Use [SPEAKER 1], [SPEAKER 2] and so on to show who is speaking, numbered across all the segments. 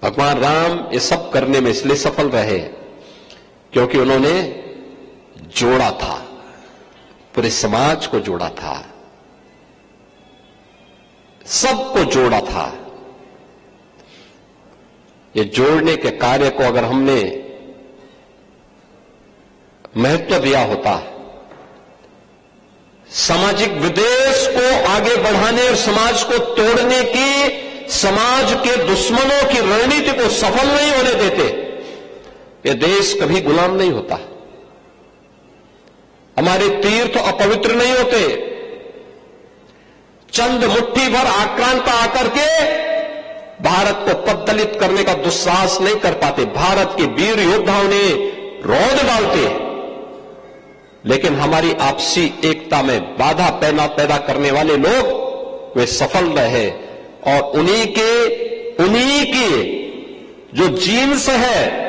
[SPEAKER 1] भगवान राम ये सब करने में इसलिए सफल रहे क्योंकि उन्होंने जोड़ा था, पूरे समाज को जोड़ा था, सबको जोड़ा था। ये जोड़ने के कार्य को अगर हमने महत्व दिया होता, सामाजिक विद्वेष को आगे बढ़ाने और समाज को तोड़ने की, समाज के दुश्मनों की रणनीति को सफल नहीं होने देते, ये देश कभी गुलाम नहीं होता। हमारे तीर्थ अपवित्र नहीं होते। चंद मुट्ठी भर आक्रांता आकर के भारत को पद्दलित करने का दुस्साहस नहीं कर पाते। भारत के वीर योद्धाओं ने रौंद डालते, लेकिन हमारी आपसी एकता में बाधा पैदा करने वाले लोग वे सफल रहे। और उन्हीं की जो जीन्स है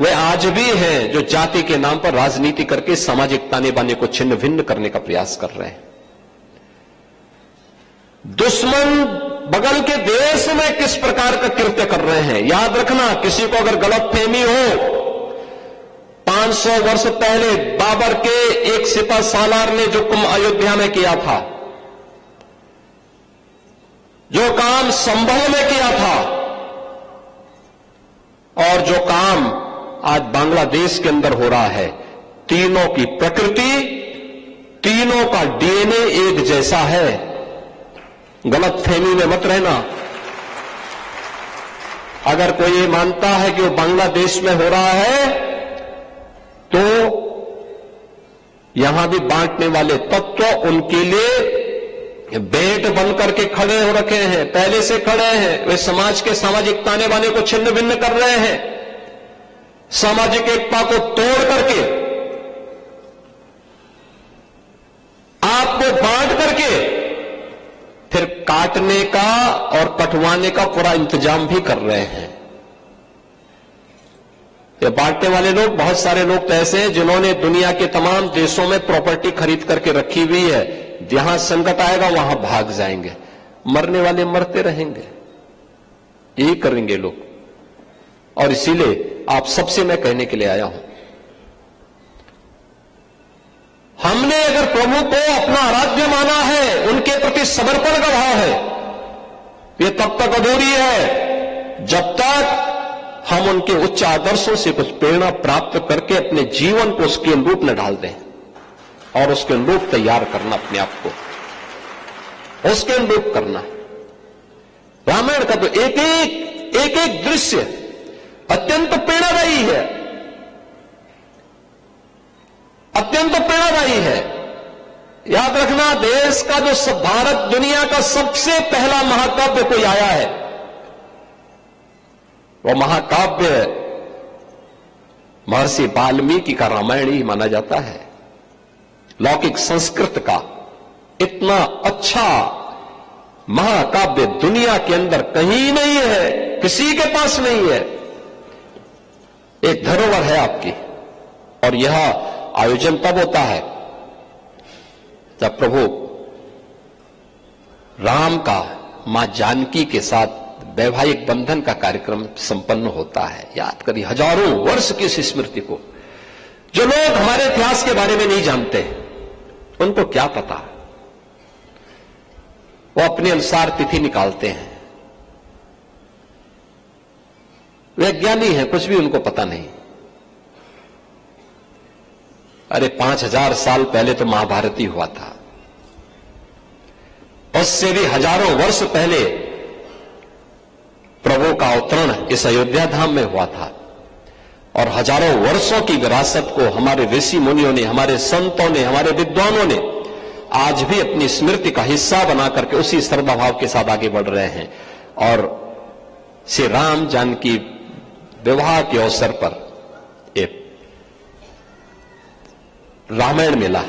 [SPEAKER 1] वे आज भी हैं, जो जाति के नाम पर राजनीति करके सामाजिक ताने बाने को छिन्न भिन्न करने का प्रयास कर रहे हैं। दुश्मन बगल के देश में किस प्रकार का कृत्य कर रहे हैं, याद रखना। किसी को अगर गलतफहमी हो, 500 वर्ष पहले बाबर के एक सिपह सालार ने जो कुंभ अयोध्या में किया था, जो काम संभल में किया था, और जो काम आज बांग्लादेश के अंदर हो रहा है, तीनों की प्रकृति, तीनों का डीएनए एक जैसा है। गलतफहमी में मत रहना। अगर कोई ये मानता है कि वो बांग्लादेश में हो रहा है, तो यहां भी बांटने वाले तत्व उनके लिए बेट बनकर के खड़े हो रखे हैं, पहले से खड़े हैं। वे समाज के सामाजिक ताने बाने को छिन्न भिन्न कर रहे हैं, सामाजिक एकता को तोड़ करके, आपको बांट करके फिर काटने का और कटवाने का पूरा इंतजाम भी कर रहे हैं। ये बांटने वाले लोग, बहुत सारे लोग तो ऐसे हैं जिन्होंने दुनिया के तमाम देशों में प्रॉपर्टी खरीद करके रखी हुई है। जहां संकट आएगा वहां भाग जाएंगे, मरने वाले मरते रहेंगे, यही करेंगे लोग। और इसीलिए आप सबसे मैं कहने के लिए आया हूं, हमने अगर प्रभु को अपना आराध्य माना है, उनके प्रति समर्पण का भाव है, ये तब तक अधूरी है जब तक हम उनके उच्च आदर्शों से कुछ प्रेरणा प्राप्त करके अपने जीवन को उसके अनुरूप न डाल दें, और उसके अनुरूप तैयार करना, अपने आप को उसके अनुरूप करना। रामायण का तो एक एक दृश्य अत्यंत प्रेरणादायी है, अत्यंत प्रेरणादायी है। याद रखना, देश का जो भारत दुनिया का सबसे पहला महाकाव्य कोई आया है, वो महाकाव्य महर्षि वाल्मीकि का रामायण ही माना जाता है। लौकिक संस्कृत का इतना अच्छा महाकाव्य दुनिया के अंदर कहीं नहीं है, किसी के पास नहीं है। एक धरोहर है आपकी। और यह आयोजन तब होता है जब प्रभु राम का मां जानकी के साथ वैवाहिक बंधन का कार्यक्रम संपन्न होता है। याद करिए, हजारों वर्ष की इस स्मृति को जो लोग हमारे इतिहास के बारे में नहीं जानते, उनको क्या पता, वो अपने अनुसार तिथि निकालते हैं। वे ज्ञानी हैं, कुछ भी उनको पता नहीं। अरे 5000 साल पहले तो महाभारत ही हुआ था, उससे भी हजारों वर्ष पहले प्रभु का अवतरण इस अयोध्या धाम में हुआ था। और हजारों वर्षों की विरासत को हमारे ऋषि मुनियों ने, हमारे संतों ने, हमारे विद्वानों ने आज भी अपनी स्मृति का हिस्सा बना करके उसी श्रद्धा भाव के साथ आगे बढ़ रहे हैं। और श्री राम जानकी विवाह के अवसर पर एक रामायण मेला